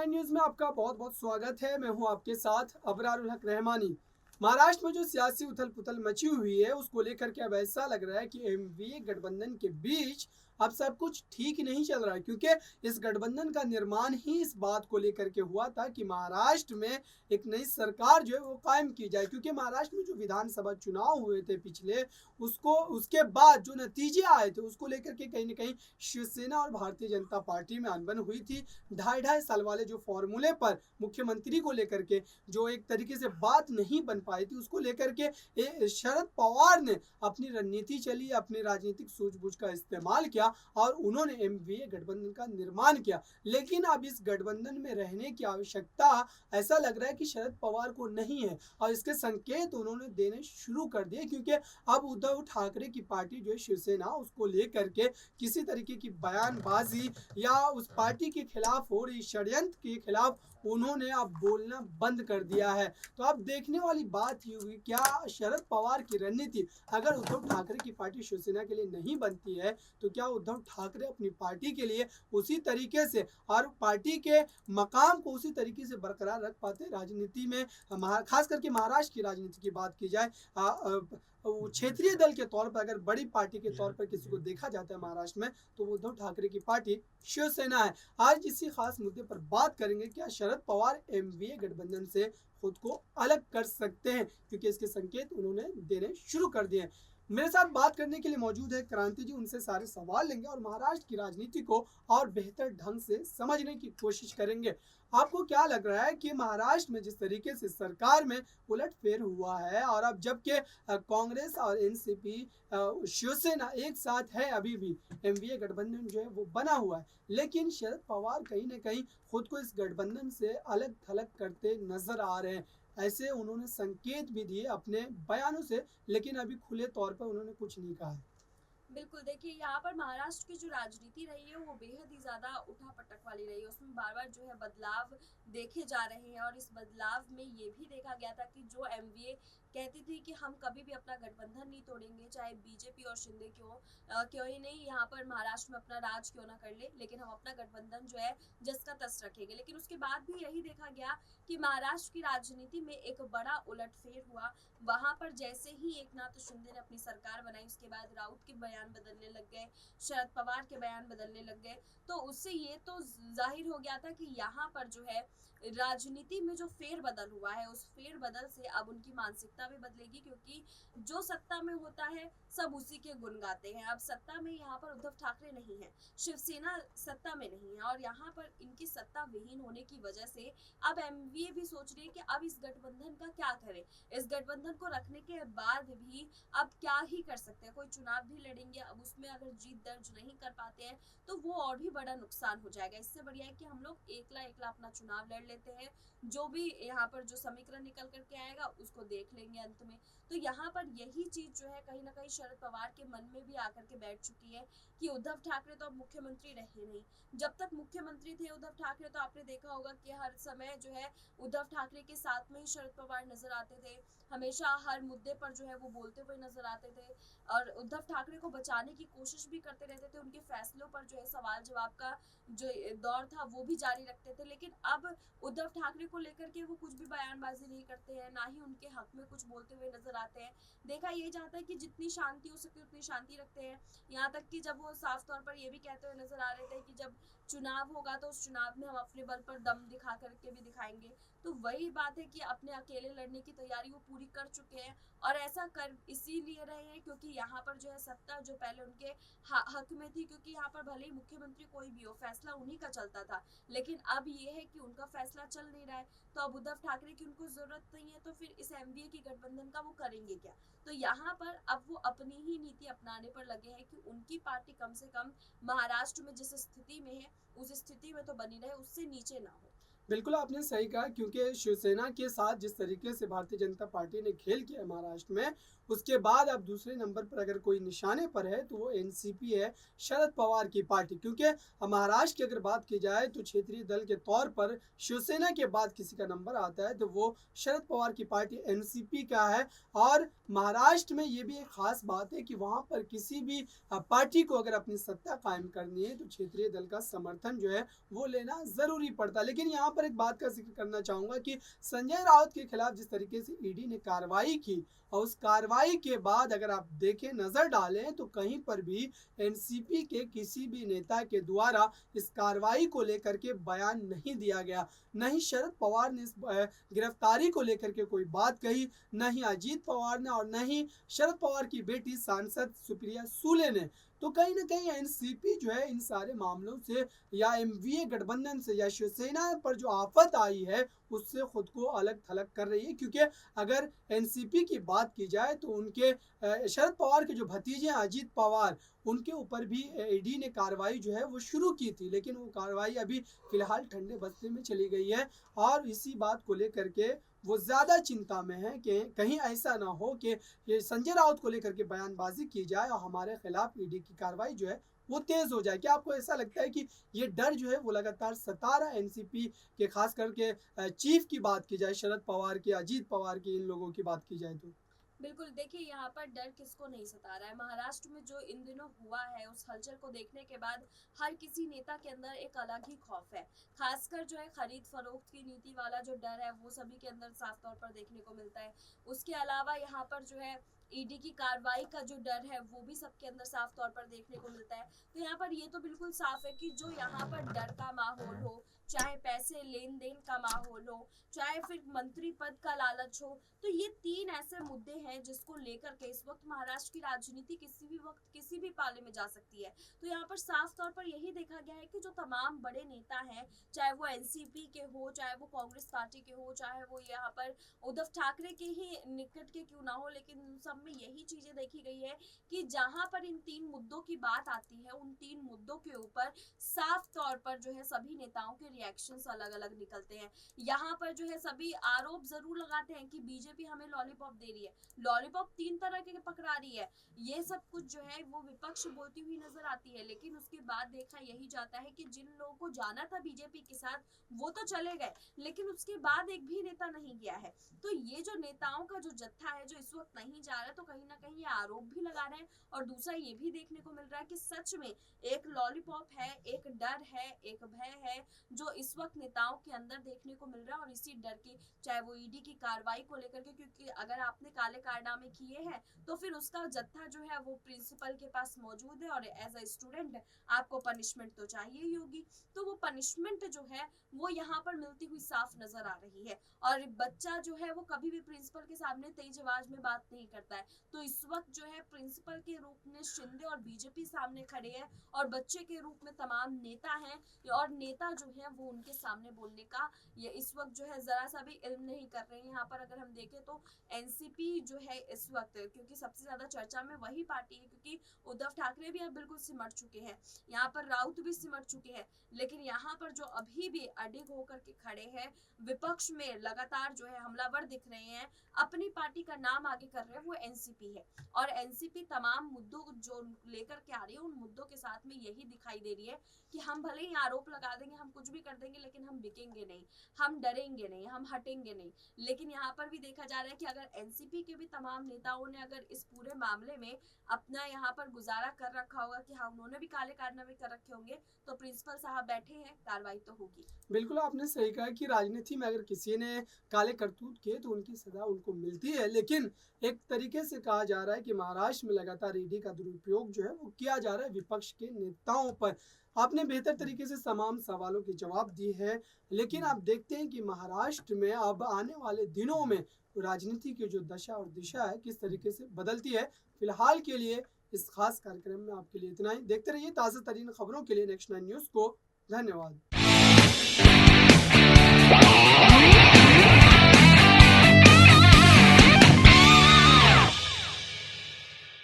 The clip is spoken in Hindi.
R9 न्यूज में आपका बहुत बहुत स्वागत है। मैं हूं आपके साथ अबरारुल हक रहमानी। महाराष्ट्र में जो सियासी उथल पुथल मची हुई है उसको लेकर के अब ऐसा लग रहा है कि एमवीए गठबंधन के बीच अब सब कुछ ठीक नहीं चल रहा है, क्योंकि इस गठबंधन का निर्माण ही इस बात को लेकर के हुआ था कि महाराष्ट्र में एक नई सरकार जो है वो कायम की जाए। क्योंकि महाराष्ट्र में जो विधानसभा चुनाव हुए थे पिछले, उसको उसके बाद जो नतीजे आए थे उसको लेकर के कहीं ना कहीं शिवसेना और भारतीय जनता पार्टी में अनबन हुई थी। ढाई ढाई साल वाले जो फॉर्मूले पर मुख्यमंत्री को लेकर के जो एक तरीके से बात नहीं बन पाई थी उसको लेकर के शरद पवार ने अपनी रणनीति चली, अपनी राजनीतिक सूझबूझ का इस्तेमाल किया और उन्होंने एमवीए गठबंधन का निर्माण किया। लेकिन अब इस गठबंधन में रहने की आवश्यकता ऐसा लग रहा है कि शरद पवार को नहीं है और इसके संकेत उन्होंने देने शुरू कर दिए, क्योंकि अब उद्धव ठाकरे की पार्टी जो है शिवसेना, उसको लेकर के किसी तरीके की बयानबाजी या उस पार्टी के खिलाफ हो रही षड्यंत्र के खिलाफ उन्होंने अब बोलना बंद कर दिया है। तो अब देखने वाली बात ये हुई, क्या शरद पवार की रणनीति अगर उद्धव ठाकरे की पार्टी शिवसेना के लिए नहीं बनती है तो क्या उद्धव ठाकरे अपनी पार्टी के लिए उसी तरीके से और पार्टी के मकाम को उसी तरीके से बरकरार रख पाते? राजनीति में खास करके महाराष्ट्र की राजनीति की बात की जाए, क्षेत्रीय दल के तौर पर अगर बड़ी पार्टी के तौर पर किसी को देखा जाता है महाराष्ट्र में तो वो उद्धव ठाकरे की पार्टी शिवसेना है। आज इसी खास मुद्दे पर बात करेंगे, क्या शरद पवार एमवीए गठबंधन से खुद को अलग कर सकते हैं, क्योंकि इसके संकेत उन्होंने देने शुरू कर दिए हैं। मेरे साथ बात करने के लिए मौजूद है क्रांति जी, उनसे सारे सवाल लेंगे और महाराष्ट्र की राजनीति को और बेहतर ढंग से समझने की कोशिश करेंगे। आपको क्या लग रहा है कि महाराष्ट्र में जिस तरीके से सरकार में उलटफेर हुआ है और अब जबकि कांग्रेस और एनसीपी शिवसेना एक साथ है, अभी भी एमवीए गठबंधन जो है वो बना हुआ है, लेकिन शरद पवार कहीं ना कहीं खुद को इस गठबंधन से अलग थलग करते नजर आ रहे हैं। ऐसे उन्होंने संकेत भी दिए अपने बयानों से, लेकिन अभी खुले तौर पर उन्होंने कुछ नहीं कहा है। बिल्कुल, देखिए यहाँ पर महाराष्ट्र की जो राजनीति रही है वो बेहद ही ज़्यादा उठा-पटक वाली रही है। उसमें बार-बार जो है बदलाव देखे जा रहे हैं और इस बदलाव में ये भी देखा गया था कि जो एमवीए कहती थी कि हम कभी भी अपना गठबंधन नहीं तोड़ेंगे, चाहे बीजेपी और शिंदे क्यों ही नहीं यहाँ पर महाराष्ट्र में अपना राज क्यों ना कर ले, लेकिन हम अपना गठबंधन जो है जस का तस रखेंगे। लेकिन उसके बाद भी यही देखा गया कि महाराष्ट्र की राजनीति में एक बड़ा उलटफेर हुआ। वहां पर जैसे ही एकनाथ शिंदे ने अपनी सरकार बनाई उसके बाद राउत के बयान बदलने लग गए, शरद पवार के बयान बदलने लग गए। तो उससे ये तो जाहिर हो गया था कि यहाँ पर जो है राजनीति में जो फेरबदल हुआ है उस फेरबदल से अब उनकी मानसिकता भी बदलेगी, क्योंकि जो सत्ता में होता है सब उसी के गुण गाते हैं। अब सत्ता में यहाँ पर उद्धव ठाकरे नहीं है, शिवसेना सत्ता में नहीं है और यहाँ पर इनकी सत्ता विहीन होने की वजह से अब एमवीए भी सोच रही है कि अब इस गठबंधन का क्या करें। इस गठबंधन को रखने के बाद भी अब क्या ही कर सकते हैं, कोई चुनाव भी लड़ेंगे, अब उसमें अगर जीत दर्ज नहीं कर पाते हैं तो वो और भी बड़ा नुकसान हो जाएगा। इससे बढ़िया है कि हम लोग एकला एकला अपना चुनाव लड़ लेते हैं, जो भी यहाँ पर जो समीकरण निकल करके आएगा उसको देख लेंगे अंत में। तो यहाँ पर यही चीज जो है कहीं ना कहीं शरद पवार के मन में भी आकर के बैठ चुकी है कि उद्धव ठाकरे तो अब मुख्यमंत्री रहे नहीं। जब तक मुख्यमंत्री थे उद्धव ठाकरे तो आपने देखा होगा कि हर समय जो है उद्धव ठाकरे के साथ में ही शरद पवार नजर आते थे, हमेशा हर मुद्दे पर जो है वो बोलते हुए नजर आते थे और उद्धव ठाकरे को बचाने की कोशिश भी करते रहते थे। उनके फैसलों पर जो है सवाल जवाब का जो दौर था वो भी जारी रखते थे। लेकिन अब उद्धव ठाकरे को लेकर के वो कुछ भी बयानबाजी नहीं करते हैं, ना ही उनके हक में कुछ बोलते हुए नजर आते हैं। देखा ये जाता है कि जितनी शांति हो सके उतनी शांति रखते हैं। यहाँ तक कि जब वो साफ तौर पर ये भी कहते हुए नजर आ रहे थे कि जब चुनाव होगा तो उस चुनाव में हम अपने बल पर दम दिखा करके भी दिखाएंगे। तो वही बात है कि अपने अकेले लड़ने की तैयारी वो पूरी कर चुके हैं और ऐसा कर इसीलिए रहे हैं क्योंकि यहाँ पर जो है सत्ता जो पहले उनके हक में थी, क्योंकि यहाँ पर भले ही मुख्यमंत्री कोई भी हो फैसला उन्हीं का चलता था, लेकिन अब ये है कि उनका फैसला चल नहीं रहा है तो अब उद्धव ठाकरे की उनको जरूरत नहीं है, तो फिर इस एमवीए की गठबंधन का वो करेंगे क्या। तो यहाँ पर अब वो अपनी ही नीति अपनाने पर लगे हैं कि उनकी पार्टी कम से कम महाराष्ट्र में जिस स्थिति में है उस स्थिति में तो बनी रहे, उससे नीचे ना हो। बिल्कुल आपने सही कहा, क्योंकि शिवसेना के साथ जिस तरीके से भारतीय जनता पार्टी ने खेल किया महाराष्ट्र में, उसके बाद अब दूसरे नंबर पर अगर कोई निशाने पर है तो वो एनसीपी है, शरद पवार की पार्टी। क्योंकि महाराष्ट्र की अगर बात की जाए तो क्षेत्रीय दल के तौर पर शिवसेना के बाद किसी का नंबर आता है तो वो शरद पवार की पार्टी एनसीपी का है। और महाराष्ट्र में ये भी एक खास बात है कि वहाँ पर किसी भी पार्टी को अगर अपनी सत्ता कायम करनी है तो क्षेत्रीय दल का समर्थन जो है वो लेना ज़रूरी पड़ता है। लेकिन यहाँ पर एक बात का जिक्र करना चाहूंगा कि संजय राउत के खिलाफ जिस तरीके से ईडी ने कार्रवाई की और उस कार्रवाई के बाद अगर आप देखें, नजर डालें, तो कहीं पर भी एनसीपी के किसी भी नेता के द्वारा इस कार्रवाई को लेकर के बयान नहीं दिया गया। न ही शरद पवार ने इस गिरफ्तारी को लेकर के कोई बात कही, न ही अजीत पवार ने और न ही शरद पवार की बेटी सांसद सुप्रिया सूले ने। तो कहीं ना कहीं एनसीपी जो है इन सारे मामलों से या एमवीए गठबंधन से या शिवसेना पर जो आफत आई है उससे खुद को अलग थलग कर रही है। क्योंकि अगर एनसीपी की बात की जाए तो उनके शरद पवार के जो भतीजे हैं अजीत पवार, उनके ऊपर भी ईडी ने कार्रवाई जो है वो शुरू की थी, लेकिन वो कार्रवाई अभी फिलहाल ठंडे बस्ते में चली गई है। और इसी बात को लेकर के वो ज़्यादा चिंता में है कि कहीं ऐसा ना हो कि ये संजय राउत को लेकर के बयानबाजी की जाए और हमारे खिलाफ ईडी की कार्रवाई जो है वो तेज हो जाए। क्या आपको ऐसा लगता है कि ये डर जो है वो लगातार सता रहा है एनसीपी के, खास करके चीफ की बात की जाए, शरद पवार की, अजीत पवार की, इन लोगों की बात की जाए तो? बिल्कुल, देखिए यहाँ पर डर किसको नहीं सता रहा है। महाराष्ट्र में जो इन दिनों हुआ है उस हलचल को देखने के बाद हर किसी नेता के अंदर एक अलग ही खौफ है। खासकर जो है खरीद फरोख्त की नीति वाला जो डर है वो सभी के अंदर साफ तौर पर देखने को मिलता है। उसके अलावा यहाँ पर जो है ईडी की कार्रवाई का जो डर है वो भी सबके अंदर साफ तौर पर देखने को मिलता है। तो यहाँ पर ये तो बिल्कुल साफ है कि जो यहाँ पर डर का माहौल हो, चाहे पैसे लेन देन का माहौल हो, चाहे फिर मंत्री पद का लालच हो, तो ये तीन ऐसे मुद्दे हैं जिसको लेकर के इस वक्त महाराष्ट्र की राजनीति किसी भी वक्त किसी भी पाले में जा सकती है। तो यहाँ पर साफ तौर पर यही देखा गया है कि जो तमाम बड़े नेता हैं, चाहे वो एनसीपी के हो, चाहे वो कांग्रेस पार्टी के हो, चाहे वो यहाँ पर उद्धव ठाकरे के ही निकट के क्यों ना हो, लेकिन सब में यही चीजें देखी गई है कि जहां पर इन तीन मुद्दों की बात आती है, उन तीन मुद्दों के ऊपर साफ तौर पर जो है सभी नेताओं के रिएक्शंस अलग अलग निकलते हैं। यहाँ पर जो है सभी आरोप जरूर लगाते हैं कि बीजेपी हमें लॉलीपॉप दे रही है, लॉलीपॉप तीन तरह के पकड़ा रही है, ये सब कुछ जो है वो विपक्ष बोलती हुई नजर आती है। लेकिन उसके बाद देखा यही जाता है कि जिन लोगों को जाना था बीजेपी के साथ वो तो चले गए, लेकिन उसके बाद एक भी नेता नहीं गया है। तो ये जो नेताओं का जो जत्था है जो इस वक्त नहीं जा रहा है, तो कहीं ना कहीं ये आरोप भी लगा रहे हैं और दूसरा ये भी देखने को मिल रहा है कि सच में एक लॉलीपॉप है, एक डर है, एक भय है जो इस वक्त नेताओं के अंदर देखने को मिल रहा है। और इसी डर की, चाहे वो ईडी की कार्रवाई को लेकर के, क्योंकि अगर आपने काले कारनामे किए हैं तो फिर उसका जत्था जो है वो प्रिंसिपल के पास मौजूद है और एज अ स्टूडेंट आपको पनिशमेंट तो चाहिए ही होगी। तो वो पनिशमेंट जो है वो यहाँ पर मिलती हुई साफ नजर आ रही है। और बच्चा जो है वो कभी भी प्रिंसिपल के सामने तेज आवाज में बात नहीं करता है। तो इस वक्त जो है प्रिंसिपल के रूप में शिंदे और बीजेपी सामने खड़े हैं और बच्चे के रूप में तमाम नेता हैं, और नेता जो है वो उनके सामने बोलने का ये इस वक्त जो है जरा सा भी इल्म नहीं कर रहे हैं। यहाँ पर अगर हम देखें तो एनसीपी जो है इस वक्त, क्योंकि सबसे ज्यादा चर्चा में वही पार्टी है, क्योंकि उद्धव ठाकरे भी अब बिल्कुल सिमट चुके हैं, यहाँ पर राउत भी सिमट चुके हैं, लेकिन यहाँ पर जो अभी भी अडिग होकर के खड़े हैं, विपक्ष में लगातार जो है हमलावर दिख रहे हैं, अपनी पार्टी का नाम आगे कर रहे हैं, वो एनसीपी है। और एनसीपी तमाम मुद्दों जो लेकर के आ रही है उन मुद्दों के साथ में यही दिखाई दे रही है कि हम भले ही आरोप लगा देंगे, हम कुछ भी कर देंगे, लेकिन हम बिकेंगे नहीं, हम डरेंगे नहीं, हम हटेंगे नहीं। लेकिन यहाँ पर भी देखा जा रहा है कि अगर एनसीपी के भी तमाम नेताओं ने अगर इस पूरे मामले में अपना यहाँ पर गुजारा कर रखा होगा कि हाँ उन्होंने भी काले कारनामे कर रखे होंगे, तो प्रिंसिपल साहब बैठे हैं, कार्रवाई तो होगी। बिल्कुल आपने सही कहा कि राजनीति में अगर किसी ने काले करतूत किए तो उनकी सजा उनको मिलती है। लेकिन एक तरीके से कहा जा रहा है कि महाराष्ट्र में लगातार ईडी का दुरुपयोग जो है वो किया जा रहा है विपक्ष के नेताओं पर। आपने बेहतर तरीके से तमाम सवालों के जवाब दिए हैं, लेकिन आप देखते हैं कि महाराष्ट्र में अब आने वाले दिनों में राजनीति की जो दशा और दिशा है किस तरीके से बदलती है। फिलहाल के लिए इस खास कार्यक्रम में आपके लिए इतना ही। देखते रहिए ताज़ा तरीन खबरों के लिए नेक्स्ट 9 न्यूज़ को। धन्यवाद।